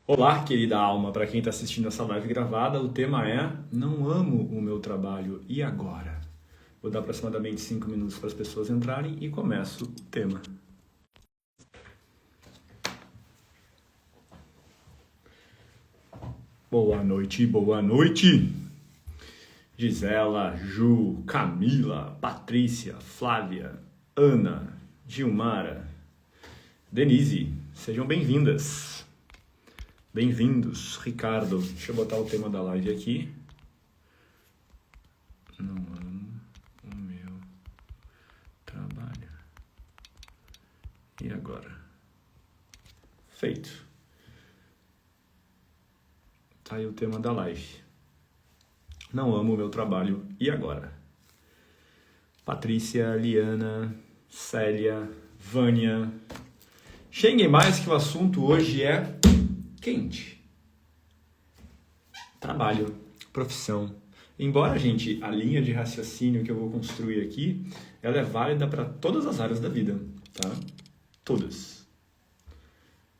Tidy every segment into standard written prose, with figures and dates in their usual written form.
Olá, querida alma. Para quem está assistindo essa live gravada, o tema é Não amo o meu trabalho, e agora? Vou dar aproximadamente 5 minutos para as pessoas entrarem e começo o tema. Boa noite, boa noite! Gisela, Ju, Camila, Patrícia, Flávia, Ana, Gilmara, Denise, sejam bem-vindas. Bem-vindos, Ricardo. Deixa eu botar o tema da live aqui. Não amo o meu trabalho. E agora? Feito. Tá aí o tema da live. Não amo o meu trabalho. E agora? Patrícia, Liana, Célia, Vânia. Cheguem mais que o assunto hoje é quente. Trabalho, profissão. Embora, gente, a linha de raciocínio que eu vou construir aqui, ela é válida para todas as áreas da vida, tá? Todas.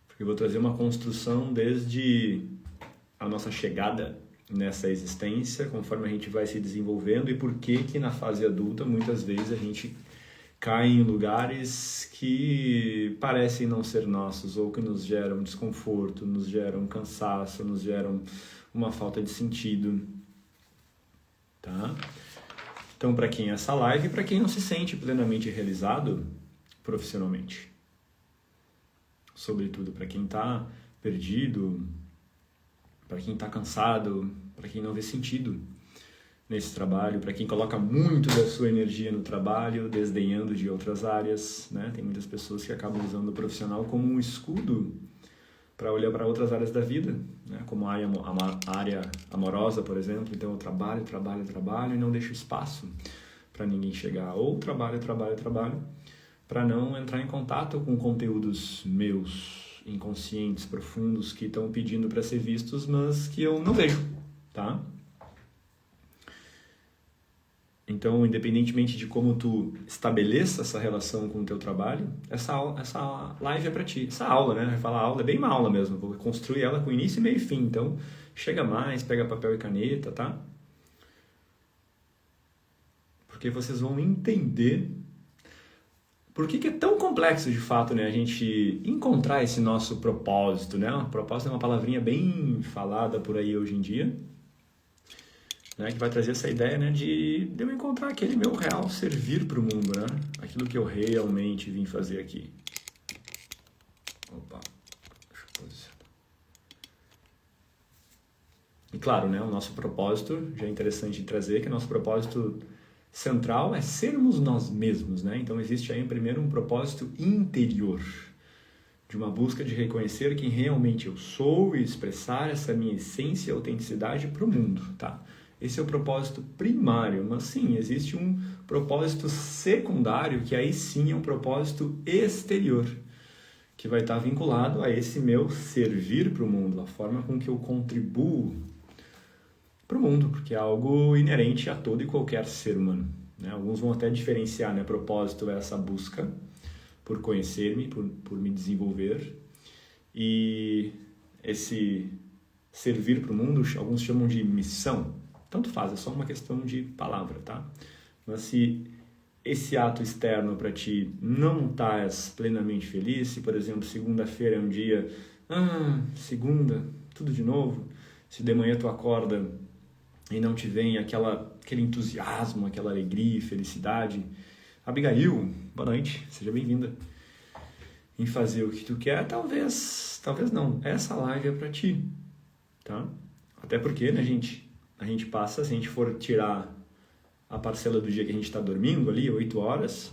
Porque eu vou trazer uma construção desde a nossa chegada nessa existência, conforme a gente vai se desenvolvendo, e por que que na fase adulta, muitas vezes, a gente cai em lugares que parecem não ser nossos, ou que nos geram desconforto, nos geram cansaço, nos geram uma falta de sentido, tá? Então, para quem é essa live, para quem não se sente plenamente realizado profissionalmente. Sobretudo para quem está perdido, para quem está cansado, para quem não vê sentido nesse trabalho, para quem coloca muito da sua energia no trabalho, desdenhando de outras áreas, né? Tem muitas pessoas que acabam usando o profissional como um escudo para olhar para outras áreas da vida, né? Como a área amorosa, por exemplo. Então eu trabalho e não deixo espaço para ninguém chegar. Ou trabalho, para não entrar em contato com conteúdos meus, inconscientes, profundos, que estão pedindo para ser vistos, mas que eu não vejo, tá? Então, independentemente de como tu estabeleça essa relação com o teu trabalho, essa live é para ti. Essa aula, né? Vai falar aula, é bem uma aula mesmo. Vou construir ela com início, meio e fim. Então, chega mais, pega papel e caneta, tá? Porque vocês vão entender por que que é tão complexo, de fato, né? A gente encontrar esse nosso propósito, né? O propósito é uma palavrinha bem falada por aí hoje em dia, né, que vai trazer essa ideia, né, de eu encontrar aquele meu real servir para o mundo, né? Aquilo que eu realmente vim fazer aqui. Opa, deixa eu posicionar. E claro, né, o nosso propósito, já é interessante trazer, que o nosso propósito central é sermos nós mesmos, né? Então existe aí primeiro um propósito interior, de uma busca de reconhecer quem realmente eu sou e expressar essa minha essência e autenticidade para o mundo, tá? Esse é o propósito primário, mas sim, existe um propósito secundário, que aí sim é um propósito exterior, que vai estar vinculado a esse meu servir para o mundo, a forma com que eu contribuo para o mundo, porque é algo inerente a todo e qualquer ser humano, né? Alguns vão até diferenciar, né? Propósito é essa busca por conhecer-me, por me desenvolver, e esse servir para o mundo, alguns chamam de missão. Tanto faz, é só uma questão de palavra, tá? Mas se esse ato externo para ti não estás plenamente feliz, se, por exemplo, segunda-feira é um dia, segunda, tudo de novo, se de manhã tu acorda e não te vem aquele entusiasmo, aquela alegria e felicidade, Abigail, boa noite, seja bem-vinda, em fazer o que tu quer, talvez não, essa live é para ti, tá? Até porque, né, gente? A gente passa, se a gente for tirar a parcela do dia que a gente está dormindo ali, 8 horas,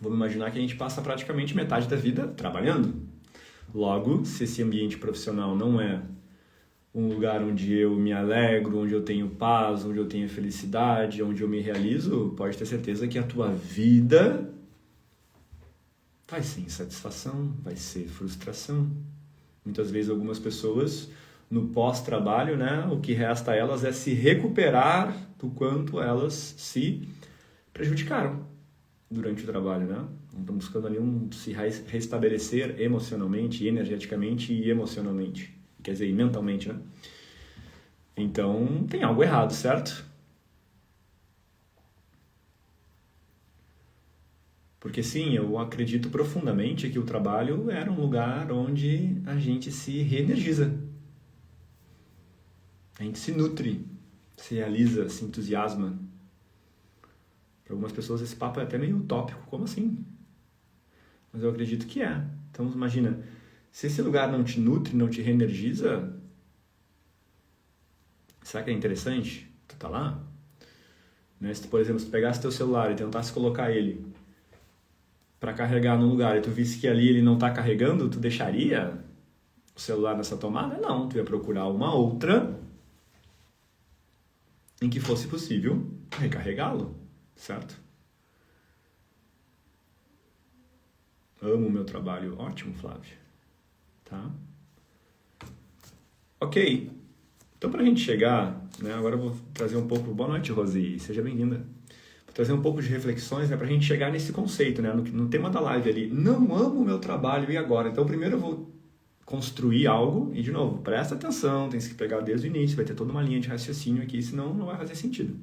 vamos imaginar que a gente passa praticamente metade da vida trabalhando. Logo, se esse ambiente profissional não é um lugar onde eu me alegro, onde eu tenho paz, onde eu tenho felicidade, onde eu me realizo, pode ter certeza que a tua vida vai ser insatisfação, vai ser frustração. Muitas vezes algumas pessoas, no pós-trabalho, né, o que resta a elas é se recuperar do quanto elas se prejudicaram durante o trabalho, né? Estão buscando ali se restabelecer emocionalmente, energeticamente e emocionalmente. Quer dizer, e mentalmente, né? Então, tem algo errado, certo? Porque sim, eu acredito profundamente que o trabalho era um lugar onde a gente se reenergiza. A gente se nutre, se realiza, se entusiasma. Para algumas pessoas esse papo é até meio utópico. Como assim? Mas eu acredito que é. Então, imagina, se esse lugar não te nutre, não te reenergiza, será que é interessante tu tá lá? Né? Se tu, por exemplo, se tu pegasse teu celular e tentasse colocar ele para carregar num lugar e tu visse que ali ele não tá carregando, tu deixaria o celular nessa tomada? Não, tu ia procurar uma outra em que fosse possível recarregá-lo, certo? Amo o meu trabalho. Ótimo, Flávio. Tá? Ok. Então, pra gente chegar, né, agora eu vou trazer um pouco... Boa noite, Rosi. Seja bem-vinda. Vou trazer um pouco de reflexões, né, pra gente chegar nesse conceito, né, no tema da live ali. Não amo o meu trabalho, e agora? Então, primeiro eu vou construir algo, e de novo, presta atenção, tem que pegar desde o início, vai ter toda uma linha de raciocínio aqui, senão não vai fazer sentido.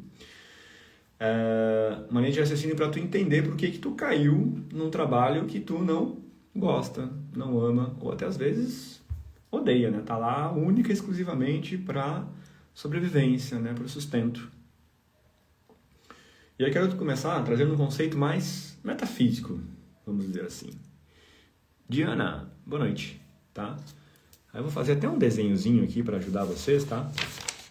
Uma linha de raciocínio para tu entender por que tu caiu num trabalho que tu não gosta, não ama, ou até às vezes odeia, né? Tá lá única e exclusivamente para sobrevivência, né? Para o sustento. E aí quero começar trazendo um conceito mais metafísico, vamos dizer assim. Diana, boa noite, tá? Aí eu vou fazer até um desenhozinho aqui para ajudar vocês, tá?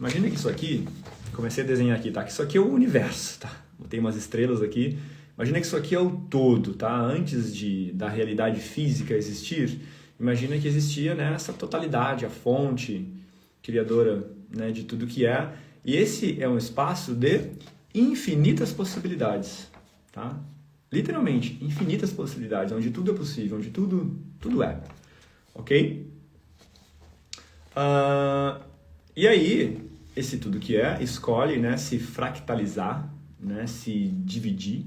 Imagina que isso aqui, comecei a desenhar aqui, tá? Que isso aqui é o universo, tá? Botei umas estrelas aqui. Imagina que isso aqui é o todo, tá? Antes da realidade física existir, imagina que existia, né, essa totalidade, a fonte criadora, né, de tudo que é. E esse é um espaço de infinitas possibilidades, tá? Literalmente, infinitas possibilidades, onde tudo é possível, onde tudo é. Ok? E aí, esse tudo que é, escolhe, né, se fractalizar, né, se dividir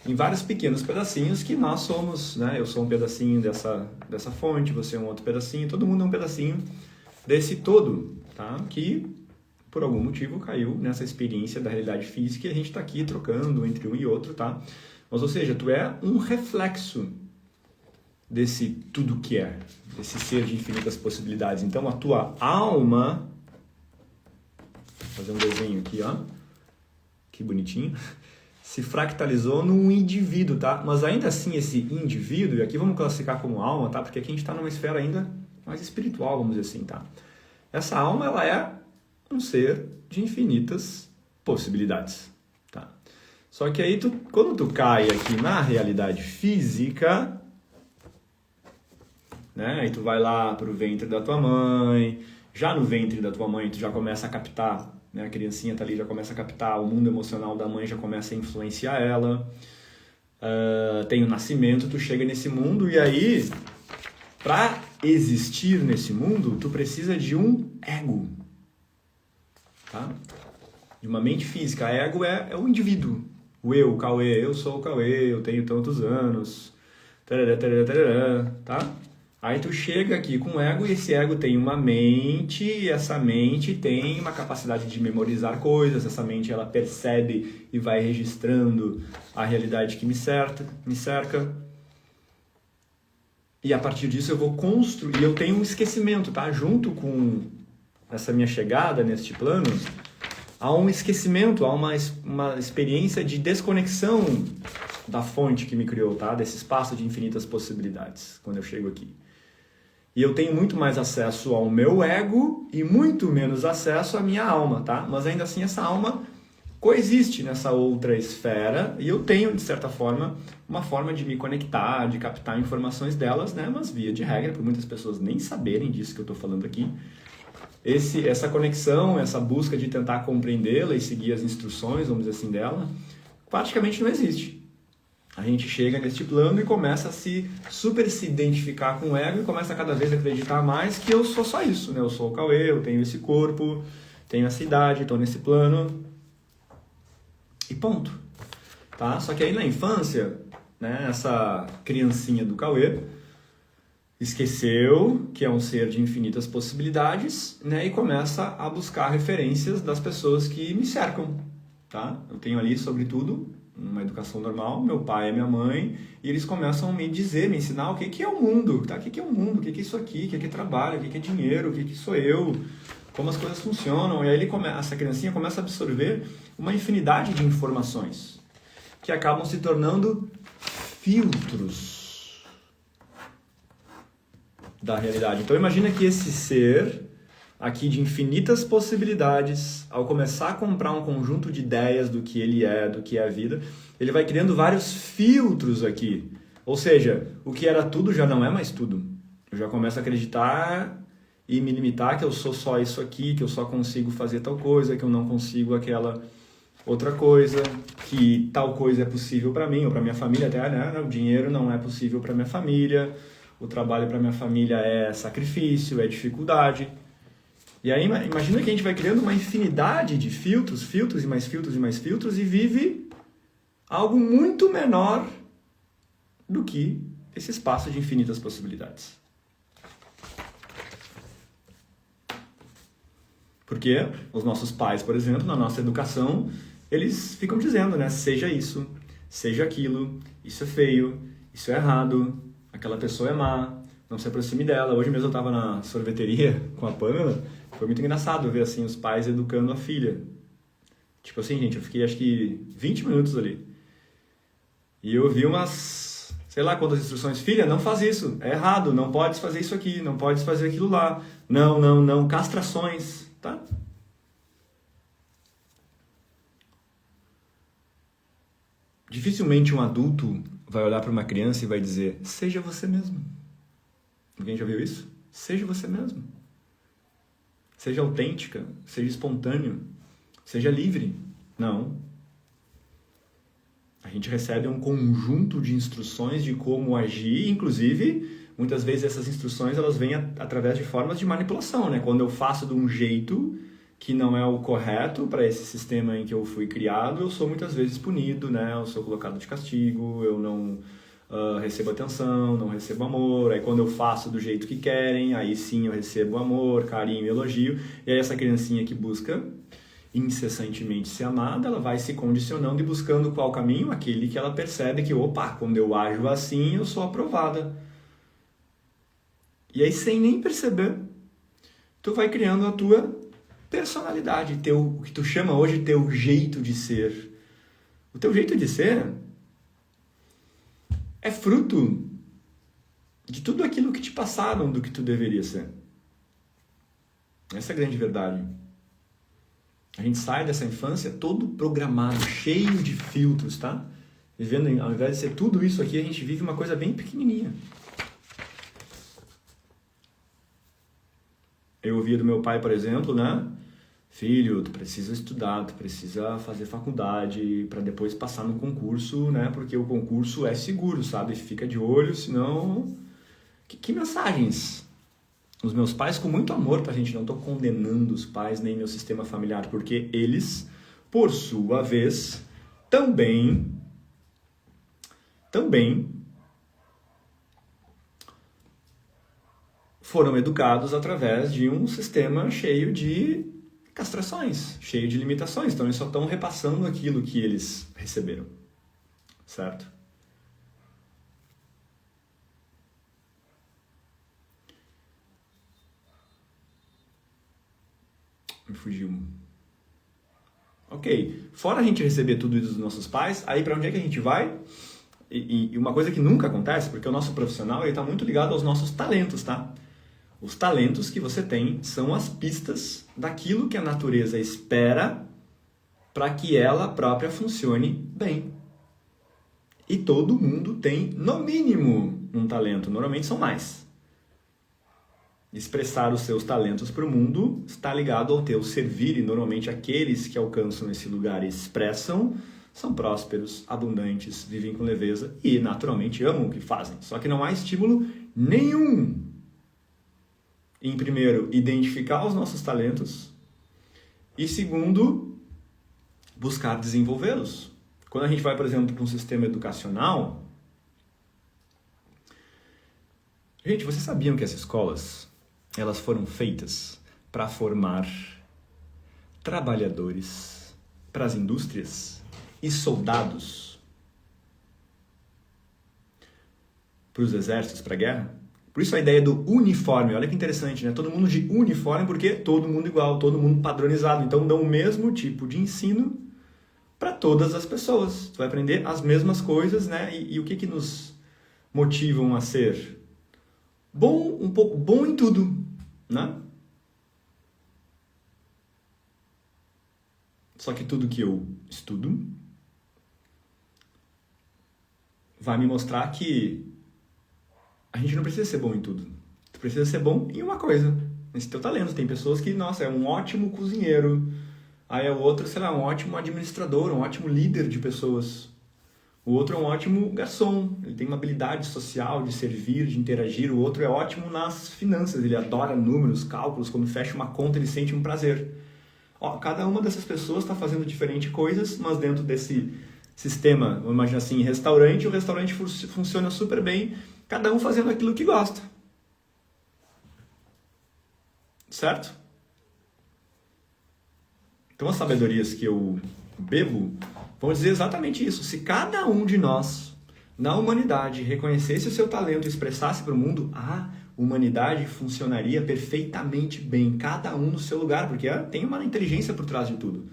em vários pequenos pedacinhos que nós somos, né? Eu sou um pedacinho dessa fonte, você é um outro pedacinho, todo mundo é um pedacinho desse todo, tá? Que, por algum motivo, caiu nessa experiência da realidade física e a gente está aqui trocando entre um e outro, tá? Mas, ou seja, tu é um reflexo desse tudo que é, desse ser de infinitas possibilidades. Então, a tua alma... Vou fazer um desenho aqui, ó. Que bonitinho. Se fractalizou num indivíduo, tá? Mas ainda assim, esse indivíduo, e aqui vamos classificar como alma, tá? Porque aqui a gente está numa esfera ainda mais espiritual, vamos dizer assim, tá? Essa alma, ela é um ser de infinitas possibilidades, tá? Só que aí, quando tu cai aqui na realidade física, né? Aí tu vai lá pro ventre da tua mãe, já no ventre da tua mãe tu já começa a captar, né? A criancinha tá ali, já começa a captar, o mundo emocional da mãe já começa a influenciar ela. Tem o nascimento, tu chega nesse mundo e aí, para existir nesse mundo, tu precisa de um ego, tá? De uma mente física. Ego é o indivíduo, o eu, o Cauê, eu sou o Cauê, eu tenho tantos anos, tarará, tarará, tarará, tá? Aí tu chega aqui com o ego e esse ego tem uma mente e essa mente tem uma capacidade de memorizar coisas, essa mente ela percebe e vai registrando a realidade que me cerca. E a partir disso eu vou construir, eu tenho um esquecimento, tá? Junto com essa minha chegada neste plano, há um esquecimento, há uma experiência de desconexão da fonte que me criou, tá? Desse espaço de infinitas possibilidades, quando eu chego aqui. E eu tenho muito mais acesso ao meu ego e muito menos acesso à minha alma, tá? Mas ainda assim essa alma coexiste nessa outra esfera e eu tenho, de certa forma, uma forma de me conectar, de captar informações delas, né? Mas via de regra, por muitas pessoas nem saberem disso que eu estou falando aqui, essa conexão, essa busca de tentar compreendê-la e seguir as instruções, vamos dizer assim, dela, praticamente não existe. A gente chega neste plano e começa a se identificar com o ego e começa a cada vez acreditar mais que eu sou só isso, né? Eu sou o Cauê, eu tenho esse corpo, tenho essa idade, estou nesse plano e ponto, tá? Só que aí na infância, né, essa criancinha do Cauê, esqueceu que é um ser de infinitas possibilidades, né, e começa a buscar referências das pessoas que me cercam, tá? Eu tenho ali, sobretudo, uma educação normal, meu pai e minha mãe, e eles começam a me dizer, me ensinar o que que é o mundo, tá? O que que é o mundo, o que que é isso aqui, o que que é trabalho, o que que é dinheiro, o que que sou eu, como as coisas funcionam. E aí essa criancinha começa a absorver uma infinidade de informações que acabam se tornando filtros da realidade. Então imagina que esse ser aqui de infinitas possibilidades, ao começar a comprar um conjunto de ideias do que ele é, do que é a vida, ele vai criando vários filtros aqui. Ou seja, o que era tudo já não é mais tudo. Eu já começo a acreditar e me limitar que eu sou só isso aqui, que eu só consigo fazer tal coisa, que eu não consigo aquela outra coisa, que tal coisa é possível para mim ou para minha família, até, né? O dinheiro não é possível para minha família, o trabalho para minha família é sacrifício, é dificuldade. E aí imagina que a gente vai criando uma infinidade de filtros, filtros e mais filtros e mais filtros, e vive algo muito menor do que esse espaço de infinitas possibilidades. Porque os nossos pais, por exemplo, na nossa educação, eles ficam dizendo, né? Seja isso, seja aquilo, isso é feio, isso é errado, aquela pessoa é má, não se aproxime dela. Hoje mesmo eu estava na sorveteria com a Pamela, foi muito engraçado ver assim os pais educando a filha. Tipo assim, gente, eu fiquei acho que 20 minutos ali. E eu vi umas, sei lá quantas instruções. Filha, não faz isso, é errado, não podes fazer isso aqui, não podes fazer aquilo lá. Não, não, não, castrações, tá? Dificilmente um adulto vai olhar para uma criança e vai dizer, seja você mesmo. Alguém já viu isso? Seja você mesmo. Seja autêntica, seja espontâneo, seja livre. Não. A gente recebe um conjunto de instruções de como agir, inclusive, muitas vezes essas instruções elas vêm através de formas de manipulação, né? Quando eu faço de um jeito que não é o correto para esse sistema em que eu fui criado, eu sou muitas vezes punido, né? Eu sou colocado de castigo, eu não recebo atenção, não recebo amor. Aí quando eu faço do jeito que querem, aí sim eu recebo amor, carinho e elogio. E aí essa criancinha que busca incessantemente ser amada, ela vai se condicionando e buscando qual caminho? Aquele que ela percebe que, opa, quando eu ajo assim, eu sou aprovada. E aí, sem nem perceber, tu vai criando a tua personalidade, o que tu chama hoje de teu jeito de ser. O teu jeito de ser é fruto de tudo aquilo que te passaram do que tu deveria ser. Essa é a grande verdade. A gente sai dessa infância todo programado, cheio de filtros, tá? Vivendo, ao invés de ser tudo isso aqui, a gente vive uma coisa bem pequenininha. Eu ouvia do meu pai, por exemplo, né? Filho, tu precisa estudar, tu precisa fazer faculdade para depois passar no concurso, né? Porque o concurso é seguro, sabe? Fica de olho, senão... Que mensagens? Os meus pais, com muito amor, tá, gente? Não estou condenando os pais nem meu sistema familiar, porque eles, por sua vez, também foram educados através de um sistema cheio de castrações, cheio de limitações. Então, eles só estão repassando aquilo que eles receberam, certo? Me fugiu. Ok, fora a gente receber tudo isso dos nossos pais, aí para onde é que a gente vai? E uma coisa que nunca acontece, porque o nosso profissional está muito ligado aos nossos talentos, tá? Os talentos que você tem são as pistas daquilo que a natureza espera para que ela própria funcione bem. E todo mundo tem, no mínimo, um talento. Normalmente são mais. Expressar os seus talentos para o mundo está ligado ao teu servir, e normalmente aqueles que alcançam esse lugar e expressam são prósperos, abundantes, vivem com leveza e naturalmente amam o que fazem. Só que não há estímulo nenhum em, primeiro, identificar os nossos talentos e, segundo, buscar desenvolvê-los. Quando a gente vai, por exemplo, para um sistema educacional, Gente, vocês sabiam que as escolas, elas foram feitas para formar trabalhadores para as indústrias e soldados para os exércitos, para a guerra? Por isso a ideia do uniforme, olha que interessante, né? Todo mundo de uniforme porque todo mundo igual, todo mundo padronizado. Então dão o mesmo tipo de ensino para todas as pessoas. Tu vai aprender as mesmas coisas, né? E o que nos motivam a ser bom, um pouco bom em tudo, né? Só que tudo que eu estudo vai me mostrar que a gente não precisa ser bom em tudo. Tu precisa ser bom em uma coisa, nesse teu talento. Tem pessoas que, nossa, é um ótimo cozinheiro. Aí é o outro, sei lá, um ótimo administrador, um ótimo líder de pessoas. O outro é um ótimo garçom. Ele tem uma habilidade social de servir, de interagir. O outro é ótimo nas finanças. Ele adora números, cálculos. Quando fecha uma conta, ele sente um prazer. Ó, cada uma dessas pessoas está fazendo diferentes coisas, mas dentro desse sistema, vamos imaginar assim, restaurante, o restaurante funciona super bem, cada um fazendo aquilo que gosta. Certo? Então as sabedorias que eu bebo vão dizer exatamente isso. Se cada um de nós, na humanidade, reconhecesse o seu talento e expressasse para o mundo, a humanidade funcionaria perfeitamente bem, cada um no seu lugar, porque tem uma inteligência por trás de tudo.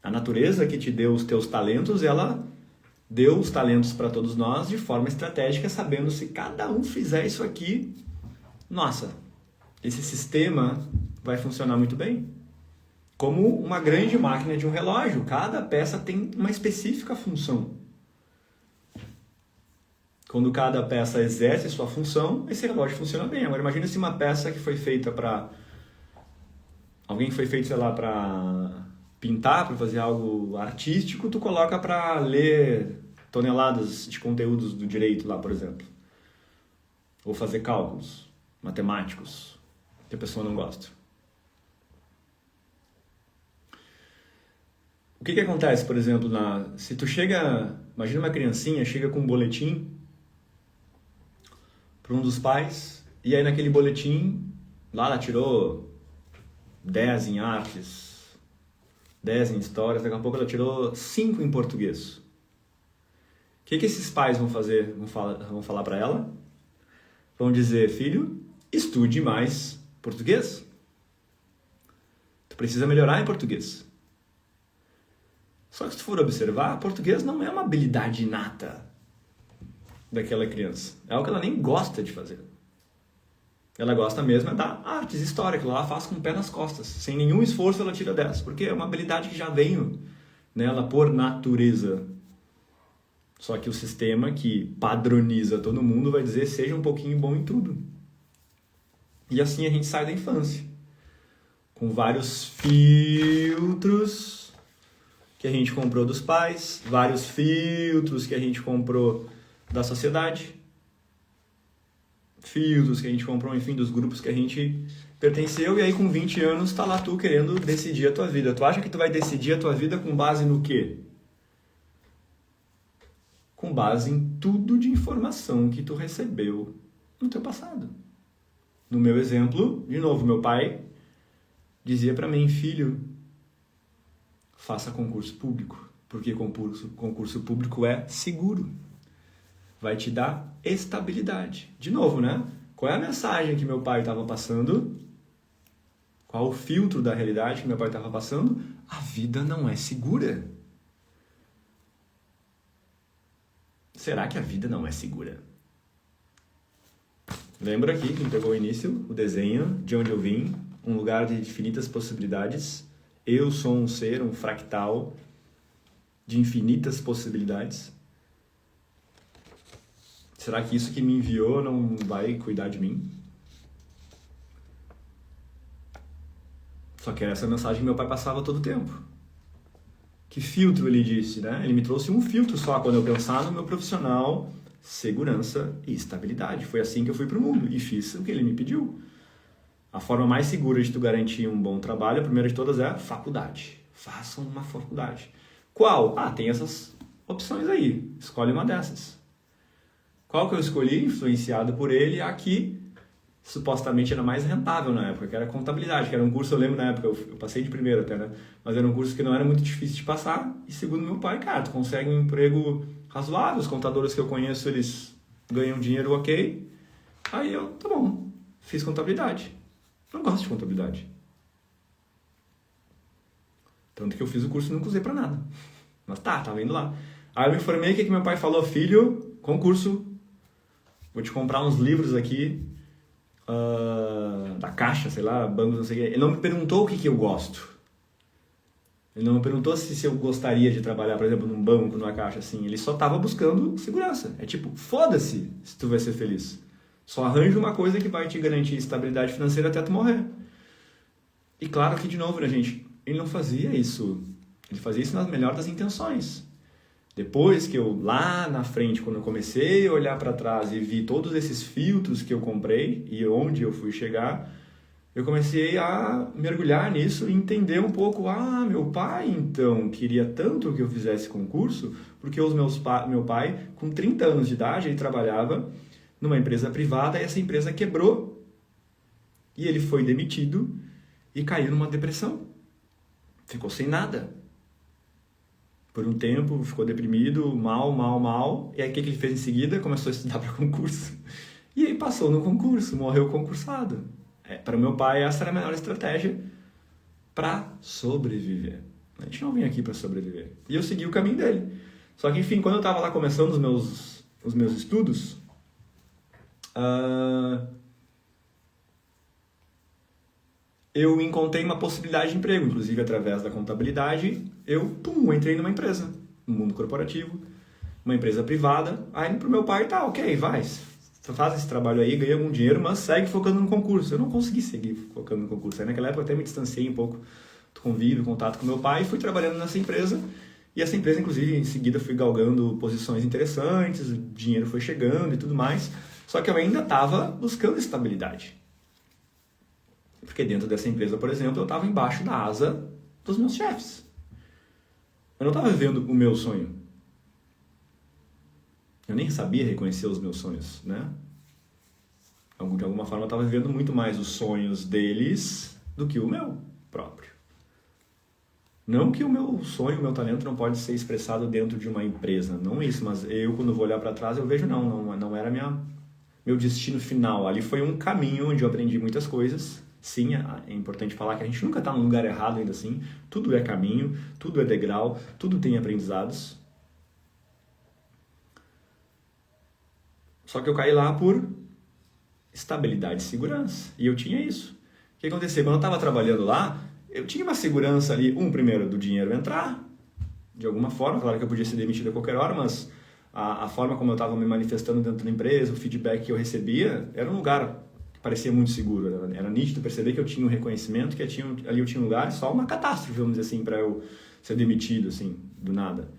A natureza que te deu os teus talentos, ela deu os talentos para todos nós de forma estratégica, sabendo se cada um fizer isso aqui, nossa, esse sistema vai funcionar muito bem. Como uma grande máquina de um relógio, cada peça tem uma específica função. Quando cada peça exerce sua função, esse relógio funciona bem. Agora imagina se uma peça que foi feita para... Alguém que foi feito, sei lá, para pintar, para fazer algo artístico, tu coloca para ler toneladas de conteúdos do direito lá, por exemplo. Ou fazer cálculos matemáticos, que a pessoa não gosta. O que acontece, por exemplo, se tu chega... Imagina uma criancinha, chega com um boletim para um dos pais, e aí naquele boletim, lá ela tirou 10 em artes, 10 em histórias, daqui a pouco ela tirou 5 em português. O que esses pais vão fazer? Vão falar para ela? Vão dizer, filho, estude mais português. Tu precisa melhorar em português. Só que se tu for observar, português não é uma habilidade inata daquela criança. É algo que ela nem gosta de fazer. Ela gosta mesmo é da artes, história, que ela faz com o pé nas costas. Sem nenhum esforço ela tira 10, porque é uma habilidade que já vem nela por natureza. Só que o sistema que padroniza todo mundo vai dizer seja um pouquinho bom em tudo. E assim a gente sai da infância. Com vários filtros que a gente comprou dos pais, vários filtros que a gente comprou da sociedade, filtros que a gente comprou, enfim, dos grupos que a gente pertenceu, e aí com 20 anos tá lá tu querendo decidir a tua vida. Tu acha que tu vai decidir a tua vida com base no quê? Com base em tudo de informação que tu recebeu no teu passado. No meu exemplo, de novo, meu pai dizia para mim, filho, faça concurso público, porque concurso público é seguro. Vai te dar estabilidade. De novo, né? Qual é a mensagem que meu pai estava passando? Qual o filtro da realidade que meu pai estava passando? A vida não é segura. Será que a vida não é segura? Lembra aqui, quem pegou o início, o desenho, de onde eu vim, um lugar de infinitas possibilidades. Eu sou um ser, um fractal de infinitas possibilidades. Será que isso que me enviou não vai cuidar de mim? Só que era essa mensagem que meu pai passava todo o tempo. Que filtro ele disse, né? Ele me trouxe um filtro só quando eu pensava no meu profissional, segurança e estabilidade. Foi assim que eu fui para o mundo e fiz o que ele me pediu. A forma mais segura de tu garantir um bom trabalho, a primeira de todas é a faculdade. Façam uma faculdade. Qual? Tem essas opções aí. Escolhe uma dessas. Qual que eu escolhi? Influenciado por ele, a que supostamente era mais rentável na época, que era contabilidade, que era um curso, eu lembro na época, eu passei de primeiro até, né? Mas era um curso que não era muito difícil de passar, e segundo meu pai, cara, tu consegue um emprego razoável, os contadores que eu conheço, eles ganham dinheiro ok, aí eu, tá bom, fiz contabilidade. Não gosto de contabilidade. Tanto que eu fiz o curso e nunca usei pra nada. Mas tava indo lá. Aí eu me informei, o que meu pai falou? Filho, concurso, vou te comprar uns livros aqui, da Caixa, sei lá, bancos, não sei o quê. Ele não me perguntou o que eu gosto. Ele não me perguntou se eu gostaria de trabalhar, por exemplo, num banco, numa Caixa, assim. Ele só tava buscando segurança. É tipo, foda-se se tu vai ser feliz. Só arranja uma coisa que vai te garantir estabilidade financeira até tu morrer. E claro que, de novo, né, gente, ele não fazia isso. Ele fazia isso na melhor das intenções. Depois que eu, lá na frente, quando eu comecei a olhar para trás e vi todos esses filtros que eu comprei e onde eu fui chegar, eu comecei a mergulhar nisso e entender um pouco, meu pai, então, queria tanto que eu fizesse concurso, porque meu pai, com 30 anos de idade, ele trabalhava numa empresa privada e essa empresa quebrou. E ele foi demitido e caiu numa depressão. Ficou sem nada. Por um tempo, ficou deprimido, mal. E aí, o que ele fez em seguida? Começou a estudar para concurso. E aí, passou no concurso, morreu concursado. Para o meu pai, essa era a melhor estratégia para sobreviver. A gente não vem aqui para sobreviver. E eu segui o caminho dele. Só que, enfim, quando eu estava lá começando os meus estudos, eu encontrei uma possibilidade de emprego, inclusive através da contabilidade, eu entrei numa empresa, no mundo corporativo, uma empresa privada, aí pro meu pai, tá, ok, vai, faz esse trabalho aí, ganha algum dinheiro, mas segue focando no concurso. Eu não consegui seguir focando no concurso, aí naquela época eu até me distanciei um pouco do convívio, contato com meu pai, e fui trabalhando nessa empresa, e essa empresa, inclusive, em seguida fui galgando posições interessantes, o dinheiro foi chegando e tudo mais, só que eu ainda estava buscando estabilidade. Porque dentro dessa empresa, por exemplo, eu estava embaixo da asa dos meus chefes. Eu não estava vivendo o meu sonho. Eu nem sabia reconhecer os meus sonhos, né? De alguma forma eu estava vivendo muito mais os sonhos deles do que o meu próprio. Não que o meu sonho, o meu talento não pode ser expressado dentro de uma empresa, não isso, mas eu quando vou olhar para trás eu vejo não era meu destino final. Ali foi um caminho onde eu aprendi muitas coisas. Sim, é importante falar que a gente nunca está no lugar errado ainda assim. Tudo é caminho, tudo é degrau, tudo tem aprendizados. Só que eu caí lá por estabilidade e segurança. E eu tinha isso. O que aconteceu? Quando eu estava trabalhando lá, eu tinha uma segurança ali, primeiro, do dinheiro entrar, de alguma forma. Claro que eu podia ser demitido a qualquer hora, mas a forma como eu estava me manifestando dentro da empresa, o feedback que eu recebia, era um lugar parecia muito seguro, era nítido perceber que eu tinha um reconhecimento, que ali eu tinha um lugar, só uma catástrofe, vamos dizer assim, para eu ser demitido, assim, do nada.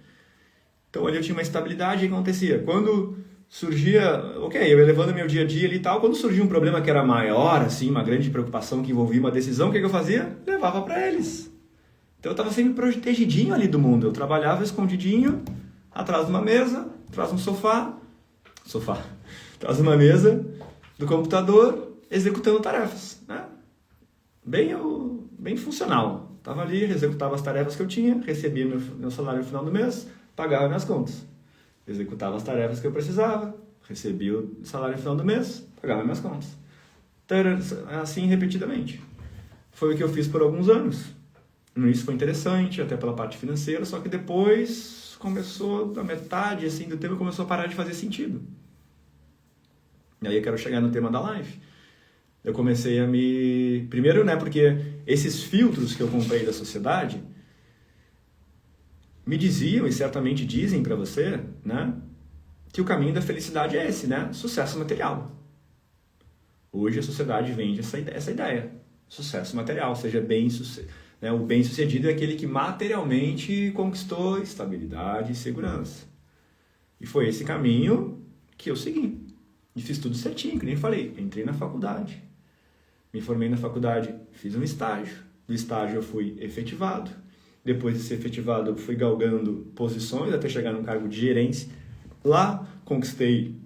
Então ali eu tinha uma estabilidade e acontecia. Quando surgia, eu ia levando meu dia a dia ali e tal, quando surgia um problema que era maior, assim, uma grande preocupação que envolvia uma decisão, o que eu fazia? Levava para eles. Então eu estava sempre protegidinho ali do mundo, eu trabalhava escondidinho, atrás de uma mesa, atrás de um sofá, atrás de uma mesa, do computador, executando tarefas, né? Bem funcional. Estava ali, executava as tarefas que eu tinha, recebia meu salário no final do mês, pagava minhas contas. Executava as tarefas que eu precisava, recebia o salário no final do mês, pagava minhas contas. Assim, repetidamente. Foi o que eu fiz por alguns anos. No início foi interessante, até pela parte financeira, só que depois começou, da metade assim, do tempo, começou a parar de fazer sentido. E aí eu quero chegar no tema da live. Eu comecei a me... Primeiro, né, porque esses filtros que eu comprei da sociedade me diziam, e certamente dizem para você, né, que o caminho da felicidade é esse, né? Sucesso material. Hoje a sociedade vende essa ideia. Sucesso material, seja bem-sucedido. Né? O bem-sucedido é aquele que materialmente conquistou estabilidade e segurança. E foi esse caminho que eu segui. E fiz tudo certinho, que nem falei. Entrei na faculdade. Me formei na faculdade, fiz um estágio. Do estágio eu fui efetivado. Depois de ser efetivado, eu fui galgando posições até chegar num cargo de gerência. Lá conquistei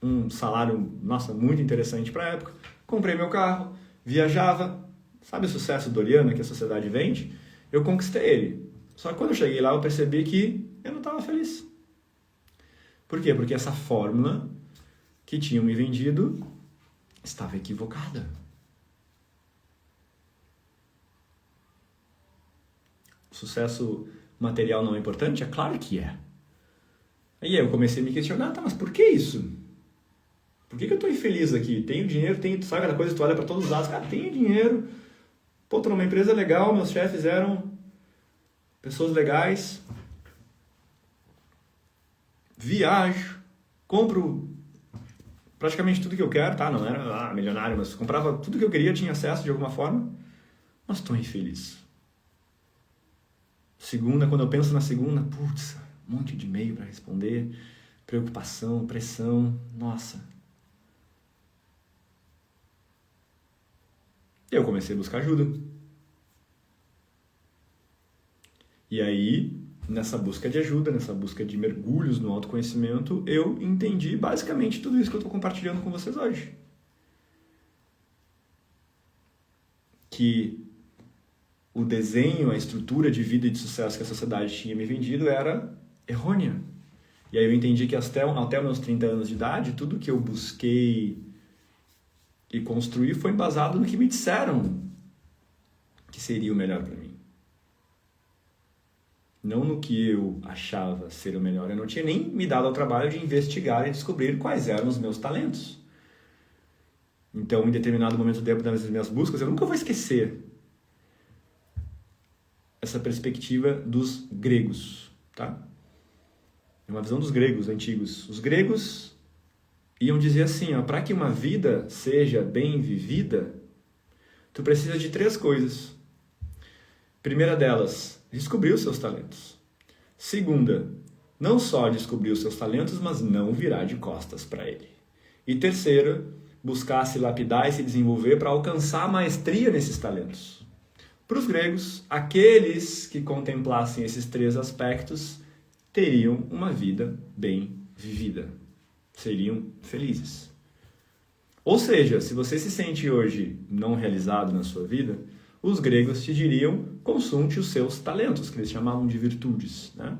um salário, nossa, muito interessante para a época. Comprei meu carro, viajava. Sabe o sucesso Doriana que a sociedade vende? Eu conquistei ele. Só que quando eu cheguei lá, eu percebi que eu não estava feliz. Por quê? Porque essa fórmula que tinham me vendido estava equivocada. O sucesso material não é importante? É claro que é. Aí eu comecei a me questionar, tá, mas por que isso? Por que eu estou infeliz aqui? Tenho dinheiro, sabe aquela coisa que tu olha para todos os lados, cara, tenho dinheiro, pô, tô numa empresa legal, meus chefes eram pessoas legais, viajo, compro praticamente tudo que eu quero, tá? Não era milionário, mas comprava tudo que eu queria, tinha acesso de alguma forma, mas estou infeliz. Segunda, quando eu penso na segunda, putz, um monte de e-mail para responder, preocupação, pressão, nossa. E eu comecei a buscar ajuda. E aí, nessa busca de ajuda, nessa busca de mergulhos no autoconhecimento, eu entendi basicamente tudo isso que eu estou compartilhando com vocês hoje. Que o desenho, a estrutura de vida e de sucesso que a sociedade tinha me vendido era errônea. E aí eu entendi que até os meus 30 anos de idade, tudo que eu busquei e construí foi embasado no que me disseram que seria o melhor para mim. Não no que eu achava ser o melhor. Eu não tinha nem me dado ao trabalho de investigar e descobrir quais eram os meus talentos. Então, em determinado momento das minhas buscas, eu nunca vou esquecer essa perspectiva dos gregos, tá? É uma visão dos gregos antigos. Os gregos iam dizer assim, para que uma vida seja bem vivida, tu precisa de 3 coisas. Primeira delas, descobrir os seus talentos. Segunda, não só descobrir os seus talentos, mas não virar de costas para ele. E terceira, buscar se lapidar e se desenvolver para alcançar a maestria nesses talentos. Para os gregos, aqueles que contemplassem esses 3 aspectos teriam uma vida bem vivida. Seriam felizes. Ou seja, se você se sente hoje não realizado na sua vida, os gregos te diriam, consulte os seus talentos, que eles chamavam de virtudes, né?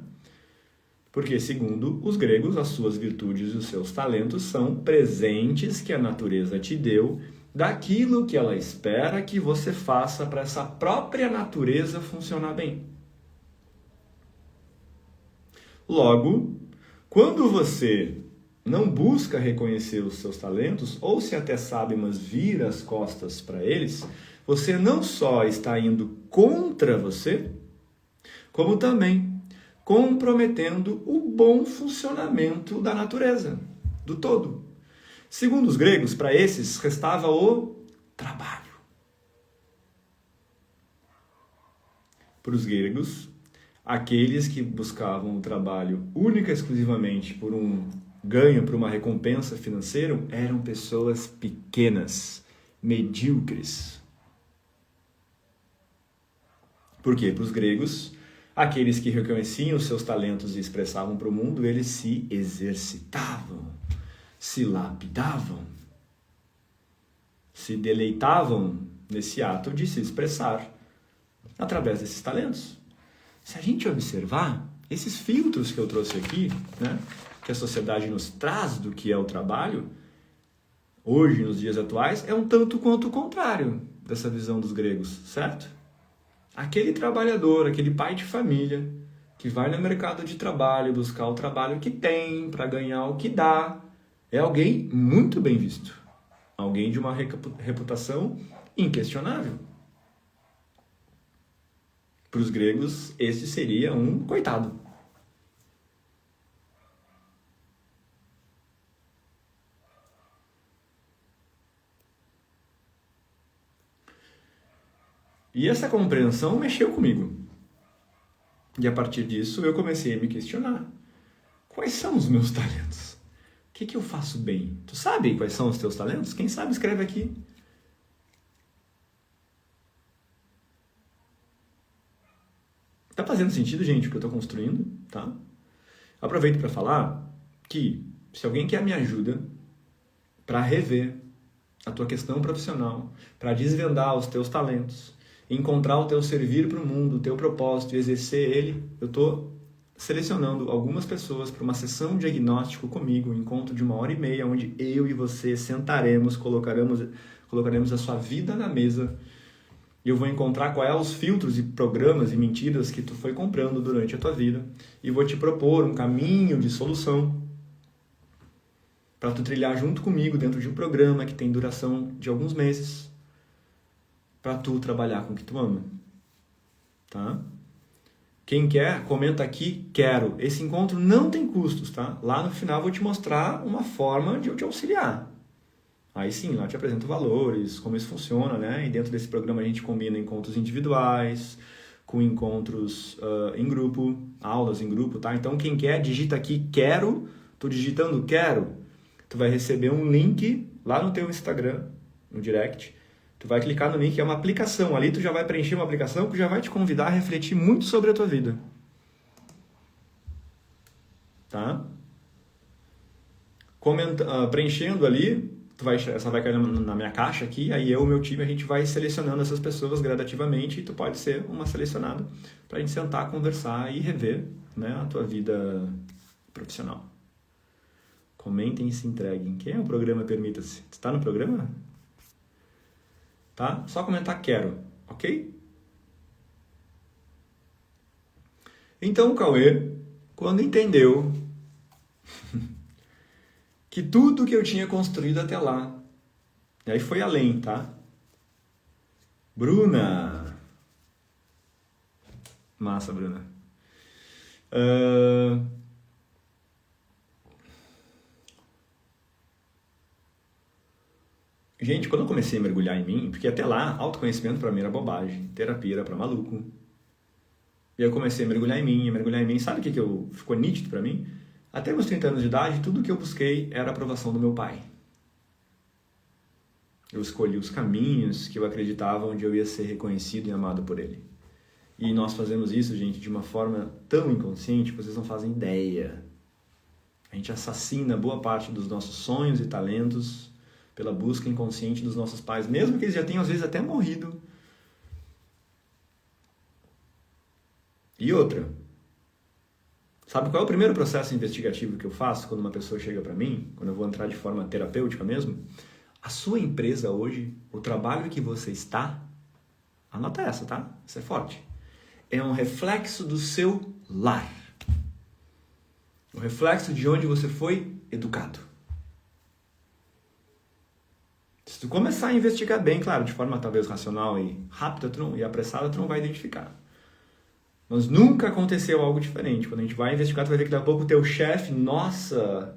Porque, segundo os gregos, as suas virtudes e os seus talentos são presentes que a natureza te deu daquilo que ela espera que você faça para essa própria natureza funcionar bem. Logo, quando você não busca reconhecer os seus talentos, ou se até sabe, mas vira as costas para eles, você não só está indo contra você, como também comprometendo o bom funcionamento da natureza, do todo. Segundo os gregos, para esses restava o trabalho. Para os gregos, aqueles que buscavam o trabalho única e exclusivamente por um ganho, por uma recompensa financeira, eram pessoas pequenas, medíocres. Por quê? Para os gregos, aqueles que reconheciam os seus talentos e expressavam para o mundo, eles se exercitavam, se lapidavam, se deleitavam nesse ato de se expressar através desses talentos. Se a gente observar, esses filtros que eu trouxe aqui, né, que a sociedade nos traz do que é o trabalho, hoje, nos dias atuais, é um tanto quanto o contrário dessa visão dos gregos, certo? Aquele trabalhador, aquele pai de família, que vai no mercado de trabalho buscar o trabalho que tem para ganhar o que dá, é alguém muito bem visto. Alguém de uma reputação inquestionável. Para os gregos, esse seria um coitado. E essa compreensão mexeu comigo. E a partir disso eu comecei a me questionar. Quais são os meus talentos? O que eu faço bem? Tu sabe quais são os teus talentos? Quem sabe escreve aqui. Tá fazendo sentido, gente, o que eu tô construindo? Tá? Aproveito para falar que se alguém quer me ajuda, para rever a tua questão profissional, para desvendar os teus talentos, encontrar o teu servir para o mundo, o teu propósito e exercer ele, eu estou selecionando algumas pessoas para uma sessão diagnóstico comigo, um encontro de 1h30, onde eu e você sentaremos, colocaremos a sua vida na mesa e eu vou encontrar quais são os filtros e programas e mentiras que tu foi comprando durante a tua vida e vou te propor um caminho de solução para tu trilhar junto comigo dentro de um programa que tem duração de alguns meses para tu trabalhar com o que tu ama, tá? Quem quer, comenta aqui, quero. Esse encontro não tem custos, tá? Lá no final eu vou te mostrar uma forma de eu te auxiliar. Aí sim, lá eu te apresento valores, como isso funciona, né? E dentro desse programa a gente combina encontros individuais, com encontros em grupo, aulas em grupo, tá? Então quem quer, digita aqui, quero. Tô digitando quero. Tu vai receber um link lá no teu Instagram, no direct. Tu vai clicar no link, é uma aplicação. Ali tu já vai preencher uma aplicação que já vai te convidar a refletir muito sobre a tua vida. Tá? Preenchendo ali, essa vai cair na minha caixa aqui, aí eu e o meu time, a gente vai selecionando essas pessoas gradativamente e tu pode ser uma selecionada pra gente sentar, conversar e rever, né, a tua vida profissional. Comentem e se entreguem. Quem é o programa Permita-se? Tu tá no programa? Tá? Só comentar quero, ok? Então o Cauê, quando entendeu que tudo que eu tinha construído até lá, e aí foi além, tá? Bruna! Massa, Bruna. Gente, quando eu comecei a mergulhar em mim, porque até lá, autoconhecimento pra mim era bobagem, terapia era pra maluco. E eu comecei a mergulhar em mim. Sabe o que ficou nítido pra mim? Até meus 30 anos de idade, tudo que eu busquei era a aprovação do meu pai. Eu escolhi os caminhos que eu acreditava onde eu ia ser reconhecido e amado por ele. E nós fazemos isso, gente, de uma forma tão inconsciente que vocês não fazem ideia. A gente assassina boa parte dos nossos sonhos e talentos pela busca inconsciente dos nossos pais, mesmo que eles já tenham, às vezes, até morrido. E outra, sabe qual é o primeiro processo investigativo que eu faço quando uma pessoa chega para mim, quando eu vou entrar de forma terapêutica mesmo? A sua empresa hoje, o trabalho que você está, anota essa, tá? Isso é forte. É um reflexo do seu lar. O reflexo de onde você foi educado. Se tu começar a investigar bem, claro, de forma talvez racional e rápida e apressada, tu não vai identificar. Mas nunca aconteceu algo diferente. Quando a gente vai investigar, tu vai ver que daqui a pouco o teu chefe, nossa,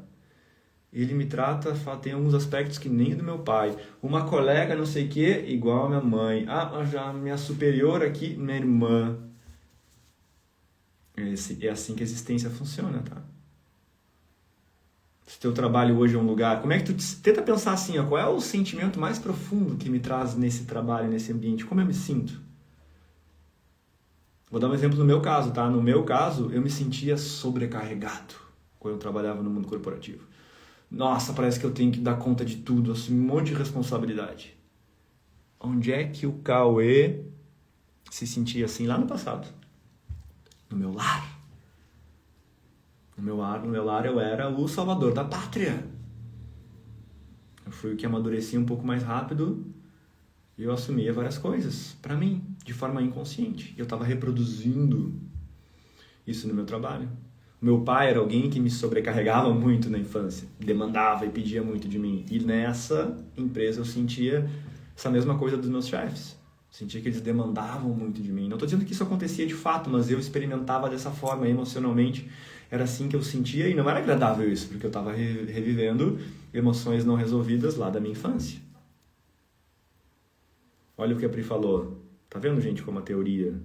ele me trata, tem alguns aspectos que nem do meu pai. Uma colega, não sei o que, igual a minha mãe. Ah, já minha superior aqui, minha irmã. É assim que a existência funciona, tá? Se teu trabalho hoje é um lugar, como é que tu tenta pensar assim, ó, qual é o sentimento mais profundo que me traz nesse trabalho, nesse ambiente? Como eu me sinto? Vou dar um exemplo no meu caso, tá? No meu caso, eu me sentia sobrecarregado quando eu trabalhava no mundo corporativo. Nossa, parece que eu tenho que dar conta de tudo, assumir um monte de responsabilidade. Onde é que o Cauê se sentia assim lá no passado? No meu lar. No meu lar eu era o salvador da pátria. Eu fui o que amadurecia um pouco mais rápido e eu assumia várias coisas para mim, de forma inconsciente. Eu estava reproduzindo isso no meu trabalho. O meu pai era alguém que me sobrecarregava muito na infância, demandava e pedia muito de mim. E nessa empresa eu sentia essa mesma coisa dos meus chefes. Sentia que eles demandavam muito de mim. Não estou dizendo que isso acontecia de fato, mas eu experimentava dessa forma emocionalmente. Era assim que eu sentia e não era agradável isso, porque eu estava revivendo emoções não resolvidas lá da minha infância. Olha o que a Pri falou. Tá vendo, gente, como a teoria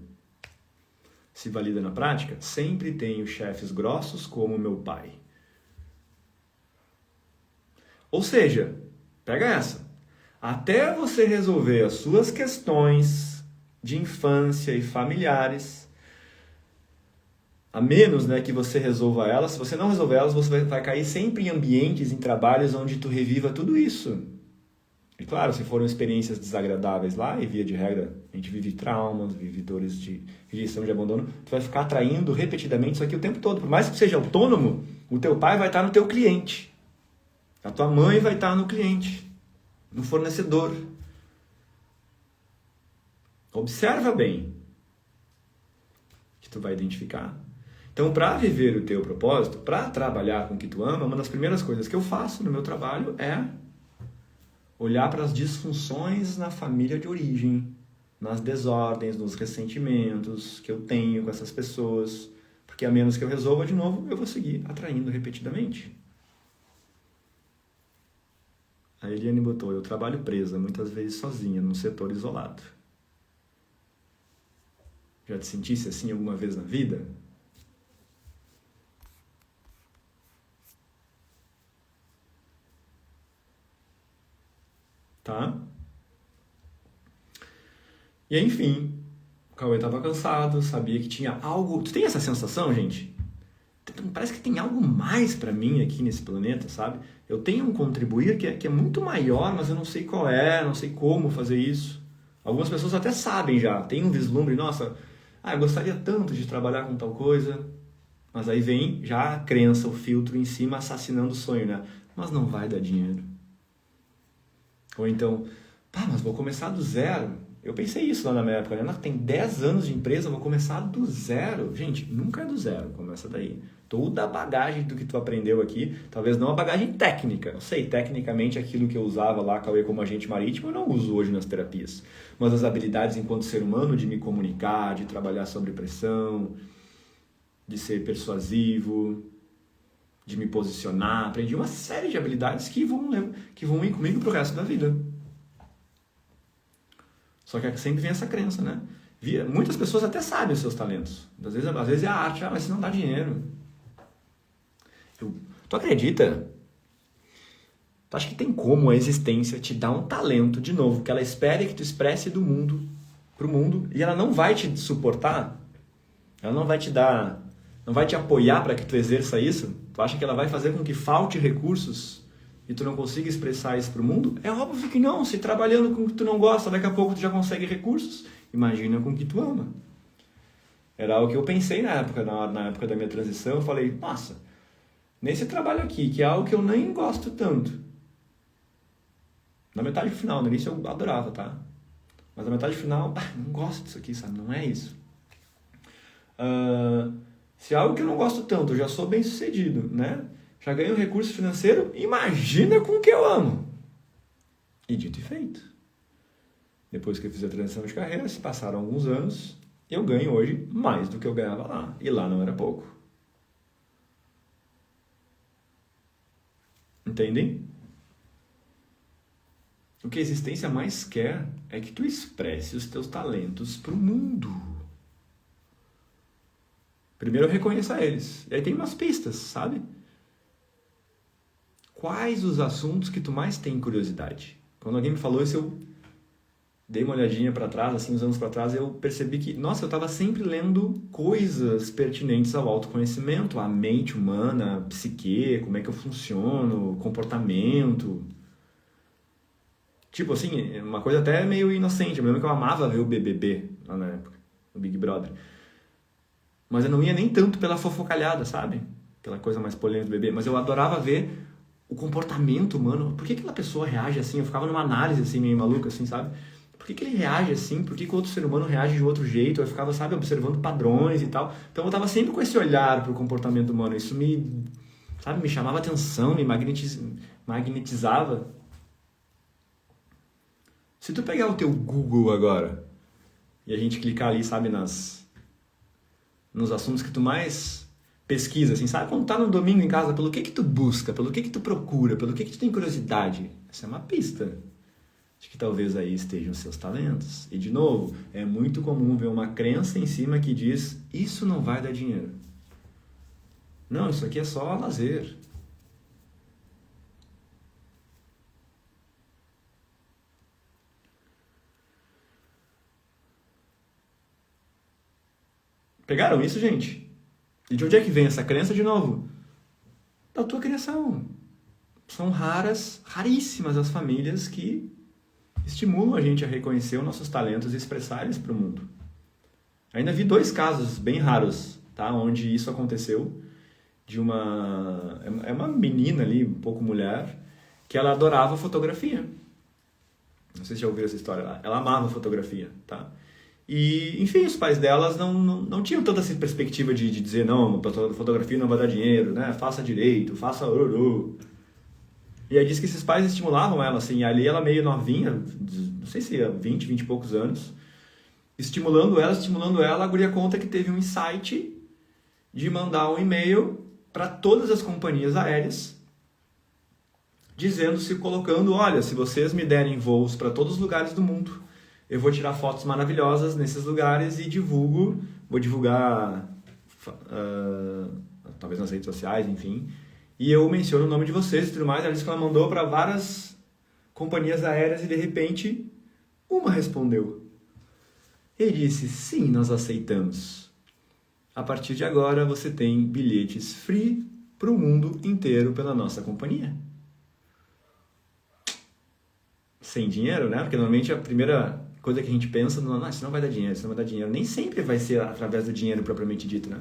se valida na prática? Sempre tenho chefes grossos como meu pai. Ou seja, pega essa. Até você resolver as suas questões de infância e familiares, A menos, né, que você resolva elas. Se você não resolver elas, você vai cair sempre em ambientes, em trabalhos onde tu reviva tudo isso. E claro, se foram experiências desagradáveis lá, e via de regra, a gente vive traumas, vive dores de rejeição, de abandono, tu vai ficar atraindo repetidamente isso aqui o tempo todo. Por mais que tu seja autônomo, o teu pai vai estar no teu cliente. A tua mãe vai estar no cliente, no fornecedor. Observa bem que tu vai identificar. Então, para viver o teu propósito, para trabalhar com o que tu ama, uma das primeiras coisas que eu faço no meu trabalho é olhar para as disfunções na família de origem, nas desordens, nos ressentimentos que eu tenho com essas pessoas, porque a menos que eu resolva de novo, eu vou seguir atraindo repetidamente. A Eliane botou: eu trabalho presa, muitas vezes sozinha, num setor isolado. Já te sentisse assim alguma vez na vida? Tá? E enfim, o Cauê estava cansado, sabia que tinha algo... Tu tem essa sensação, gente? Parece que tem algo mais para mim aqui nesse planeta, sabe? Eu tenho um contribuir que é muito maior, mas eu não sei qual é, não sei como fazer isso. Algumas pessoas até sabem já, tem um vislumbre, nossa, eu gostaria tanto de trabalhar com tal coisa, mas aí vem já a crença, o filtro em cima assassinando o sonho, né? Mas não vai dar dinheiro. Ou então, mas vou começar do zero. Eu pensei isso lá na minha época, né? Tem 10 anos de empresa, vou começar do zero. Gente, nunca é do zero, começa daí. Toda a bagagem do que tu aprendeu aqui, talvez não a bagagem técnica. Eu sei, tecnicamente aquilo que eu usava lá, Cauê, como agente marítimo, eu não uso hoje nas terapias. Mas as habilidades enquanto ser humano de me comunicar, de trabalhar sob pressão, de ser persuasivo, de me posicionar, aprendi uma série de habilidades que vão ir comigo pro resto da vida. Só que sempre vem essa crença, né? Muitas pessoas até sabem os seus talentos. Às vezes é a arte, mas isso não dá dinheiro. Tu acredita? Tu acha que tem como a existência te dar um talento, de novo, que ela espere que tu expresse do mundo pro mundo, e ela não vai te suportar? Ela não vai te dar, não vai te apoiar para que tu exerça isso? Tu acha que ela vai fazer com que falte recursos e tu não consiga expressar isso pro mundo? É óbvio que não. Se trabalhando com o que tu não gosta, daqui a pouco tu já consegue recursos. Imagina com o que tu ama. Era o que eu pensei na época da minha transição. Eu falei, nossa, nesse trabalho aqui, que é algo que eu nem gosto tanto. Na metade final, no início eu adorava, tá? Mas na metade final, não gosto disso aqui, sabe? Não é isso. Se é algo que eu não gosto tanto, eu já sou bem sucedido, né? Já ganho recurso financeiro, imagina com o que eu amo. E dito e feito. Depois que eu fiz a transição de carreira, se passaram alguns anos, eu ganho hoje mais do que eu ganhava lá. E lá não era pouco. Entendem? O que a existência mais quer é que tu expresse os teus talentos pro mundo. Primeiro reconheça eles. E aí tem umas pistas, sabe? Quais os assuntos que tu mais tem curiosidade? Quando alguém me falou isso, eu dei uma olhadinha para trás, assim, uns anos para trás, e eu percebi que, nossa, eu estava sempre lendo coisas pertinentes ao autoconhecimento, à mente humana, à psique, como é que eu funciono, comportamento. Tipo assim, uma coisa até meio inocente. Eu lembro que eu amava ver o BBB lá na época, o Big Brother. Mas eu não ia nem tanto pela fofocalhada, sabe? Pela coisa mais polêmica do bebê. Mas eu adorava ver o comportamento humano. Por que aquela pessoa reage assim? Eu ficava numa análise assim, meio maluca, assim, sabe? Por que ele reage assim? Por que o outro ser humano reage de outro jeito? Eu ficava, sabe, observando padrões e tal. Então eu tava sempre com esse olhar pro comportamento humano. Isso me chamava atenção, me magnetizava. Se tu pegar o teu Google agora e a gente clicar ali, sabe, nos assuntos que tu mais pesquisa, assim, sabe? Quando tá no domingo em casa, pelo que tu busca, pelo que tu procura, pelo que tu tem curiosidade? Essa é uma pista de que talvez aí estejam os seus talentos. E, de novo, é muito comum ver uma crença em cima que diz, isso não vai dar dinheiro. Não, isso aqui é só lazer. Pegaram isso, gente? E de onde é que vem essa crença, de novo? Da tua criação. São raríssimas as famílias que estimulam a gente a reconhecer os nossos talentos e expressar eles para o mundo. Ainda vi 2 casos bem raros, tá? Onde isso aconteceu, de uma menina ali, um pouco mulher, que ela adorava fotografia. Não sei se já ouviu essa história. Ela amava fotografia, tá? E, enfim, os pais delas não tinham tanta essa perspectiva de dizer, não, fotografia não vai dar dinheiro, né? Faça direito, faça... E aí diz que esses pais estimulavam ela, assim, ali ela meio novinha, não sei se 20 e poucos anos, estimulando ela, a guria conta que teve um insight de mandar um e-mail para todas as companhias aéreas, dizendo-se, colocando, olha, se vocês me derem voos para todos os lugares do mundo, eu vou tirar fotos maravilhosas nesses lugares e vou divulgar, talvez nas redes sociais, enfim, e eu menciono o nome de vocês e tudo mais. Ela disse que ela mandou para várias companhias aéreas e de repente uma respondeu. Ele disse, sim, nós aceitamos. A partir de agora você tem bilhetes free para o mundo inteiro pela nossa companhia. Sem dinheiro, né? Porque normalmente a primeira coisa que a gente pensa, não, isso não vai dar dinheiro, isso não vai dar dinheiro. Nem sempre vai ser através do dinheiro propriamente dito, né?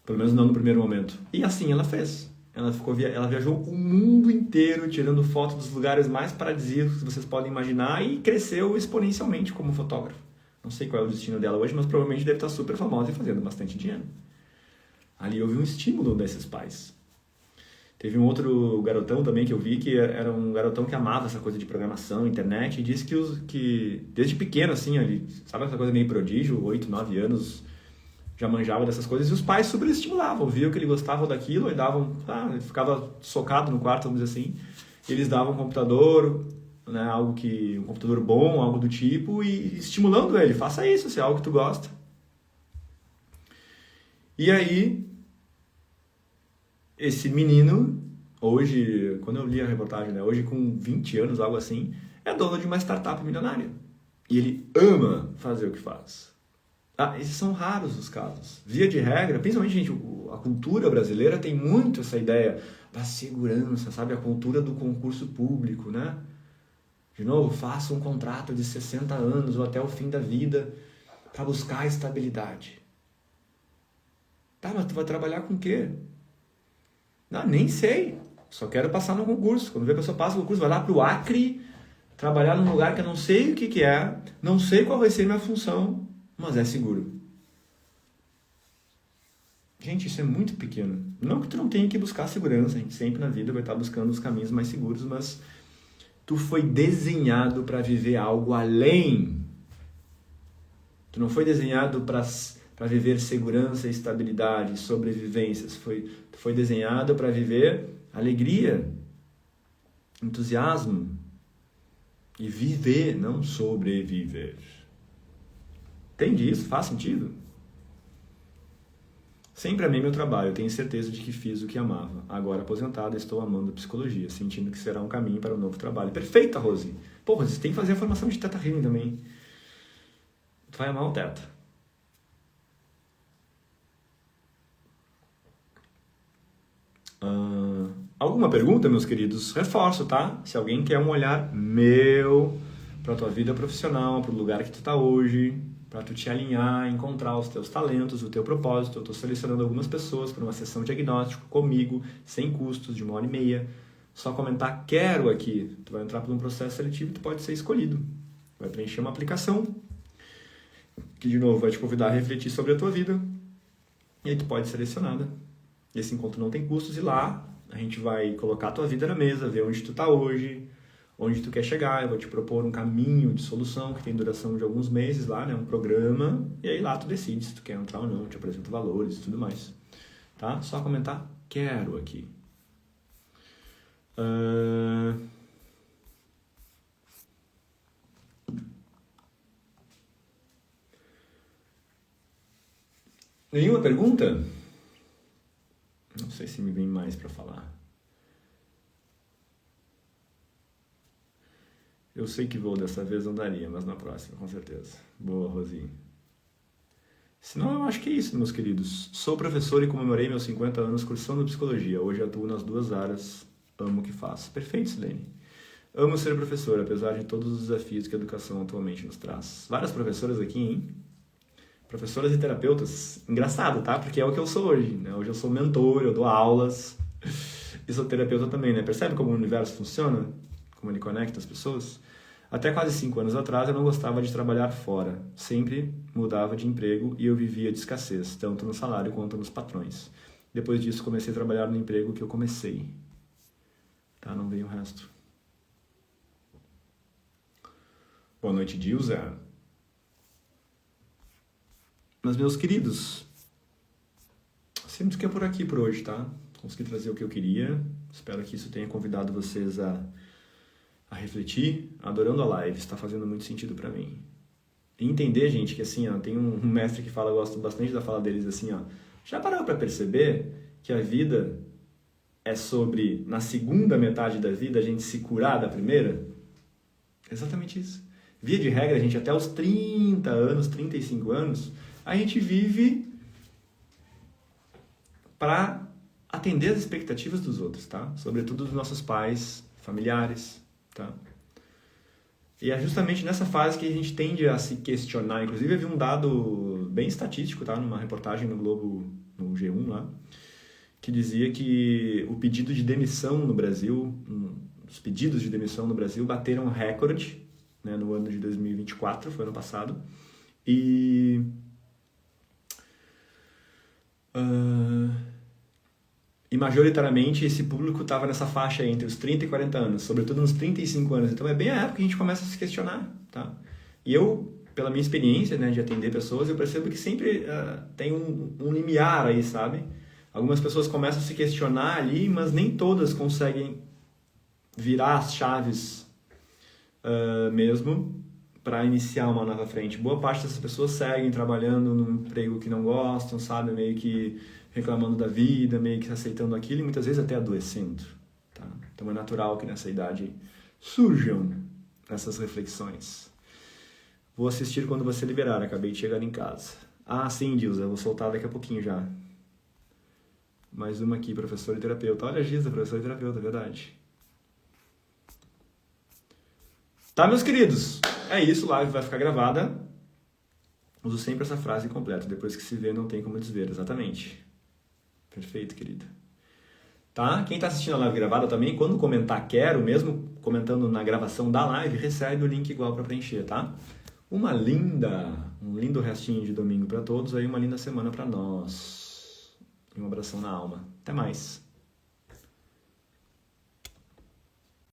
Pelo menos não no primeiro momento. E assim ela fez. Ela viajou o mundo inteiro tirando fotos dos lugares mais paradisíacos que vocês podem imaginar e cresceu exponencialmente como fotógrafo. Não sei qual é o destino dela hoje, mas provavelmente deve estar super famosa e fazendo bastante dinheiro. Ali houve um estímulo desses pais. Teve um outro garotão também que eu vi, que era um garotão que amava essa coisa de programação, internet, e disse que desde pequeno, assim, ele, sabe essa coisa meio prodígio, 8, 9 anos, já manjava dessas coisas, e os pais super estimulavam, viam que ele gostava daquilo, e davam, ele ficava socado no quarto, vamos dizer assim, e eles davam um computador, né, um computador bom, algo do tipo, e estimulando ele, faça isso, se é algo que tu gosta. E aí, esse menino, hoje, quando eu li a reportagem, né, hoje com 20 anos, algo assim, é dono de uma startup milionária. E ele ama fazer o que faz. Esses são raros os casos. Via de regra, principalmente, gente, a cultura brasileira tem muito essa ideia da segurança, sabe? A cultura do concurso público, né? De novo, faça um contrato de 60 anos ou até o fim da vida para buscar a estabilidade. Tá, mas tu vai trabalhar com o quê? Não, nem sei. Só quero passar no concurso. Quando vê a pessoa passa no concurso, vai lá pro Acre, trabalhar num lugar que eu não sei o que é, não sei qual vai ser a minha função, mas é seguro. Gente, isso é muito pequeno. Não que tu não tenha que buscar segurança, a gente sempre na vida vai estar buscando os caminhos mais seguros, mas tu foi desenhado para viver algo além. Tu não foi desenhado para viver segurança, estabilidade, sobrevivência. Tu foi desenhado para viver alegria, entusiasmo e viver, não sobreviver. Entende isso? Faz sentido? Sempre amei meu trabalho, eu tenho certeza de que fiz o que amava. Agora aposentada, estou amando psicologia, sentindo que será um caminho para um novo trabalho. Perfeita, Rose! Pô, você tem que fazer a formação de Theta Healing também. Tu vai amar o Theta. Alguma pergunta, meus queridos? Reforço, tá? Se alguém quer um olhar meu para tua vida profissional, para o lugar que tu tá hoje, para tu te alinhar, encontrar os teus talentos, o teu propósito, eu estou selecionando algumas pessoas para uma sessão de diagnóstico comigo, sem custos, de 1h30. Só comentar quero aqui. Tu vai entrar por um processo seletivo e tu pode ser escolhido. Vai preencher uma aplicação que, de novo, vai te convidar a refletir sobre a tua vida. E aí tu pode ser selecionada. Esse encontro não tem custos e lá a gente vai colocar a tua vida na mesa, ver onde tu tá hoje, onde tu quer chegar. Eu vou te propor um caminho de solução que tem duração de alguns meses lá, né? Um programa. E aí lá tu decide se tu quer entrar ou não, eu te apresento valores e tudo mais. Tá? Só comentar quero aqui. Nenhuma pergunta? Não sei se me vem mais para falar. Eu sei que vou dessa vez, não daria, mas na próxima, com certeza. Boa, Rosinha. Senão eu acho que é isso, meus queridos. Sou professor e comemorei meus 50 anos cursando psicologia. Hoje atuo nas duas áreas. Amo o que faço. Perfeito, Silene. Amo ser professor, apesar de todos os desafios que a educação atualmente nos traz. Várias professoras aqui, hein? Professoras e terapeutas. Engraçado, tá? Porque é o que eu sou hoje, né? Hoje eu sou mentor, eu dou aulas. E sou terapeuta também, né? Percebe como o universo funciona? Como ele conecta as pessoas? Até quase 5 anos atrás eu não gostava de trabalhar fora. Sempre mudava de emprego e eu vivia de escassez, tanto no salário quanto nos patrões. Depois disso comecei a trabalhar no emprego que eu comecei. Tá? Não veio o resto. Boa noite, Dilza. Mas, meus queridos, sinto que é por aqui por hoje, tá? Consegui trazer o que eu queria. Espero que isso tenha convidado vocês a refletir. Adorando a live, está fazendo muito sentido para mim. E entender, gente, que assim, ó, tem um mestre que fala, eu gosto bastante da fala deles, assim, ó. Já parou para perceber que a vida é sobre, na segunda metade da vida, a gente se curar da primeira? Exatamente isso. Via de regra, a gente até os 30 anos, 35 anos, a gente vive para atender as expectativas dos outros, tá? Sobretudo dos nossos pais, familiares, tá? E é justamente nessa fase que a gente tende a se questionar. Inclusive, eu vi um dado bem estatístico, tá? Numa reportagem no Globo, no G1 lá, que dizia que o pedido de demissão no Brasil, os pedidos de demissão no Brasil bateram recorde, né, no ano de 2024, foi ano passado, e majoritariamente esse público estava nessa faixa aí, entre os 30 e 40 anos, sobretudo nos 35 anos. Então é bem a época que a gente começa a se questionar, tá? E eu, pela minha experiência, né, de atender pessoas, eu percebo que sempre tem um limiar aí, sabe? Algumas pessoas começam a se questionar ali, mas nem todas conseguem virar as chaves mesmo para iniciar uma nova frente. Boa parte dessas pessoas seguem trabalhando num emprego que não gostam, sabe? Meio que reclamando da vida, meio que aceitando aquilo e muitas vezes até adoecendo. Tá? Então é natural que nessa idade surjam essas reflexões. Vou assistir quando você liberar, acabei de chegar em casa. Ah, sim, Dilza, vou soltar daqui a pouquinho já. Mais uma aqui, professor e terapeuta. Olha a Giza, professor e terapeuta, é verdade. Tá, meus queridos? É isso, a live vai ficar gravada. Uso sempre essa frase completa. Depois que se vê, não tem como desver. Exatamente. Perfeito, querido. Tá? Quem tá assistindo a live gravada também, quando comentar quero, mesmo comentando na gravação da live, recebe o link igual para preencher, tá? Um lindo restinho de domingo para todos, aí uma linda semana para nós. E um abração na alma. Até mais.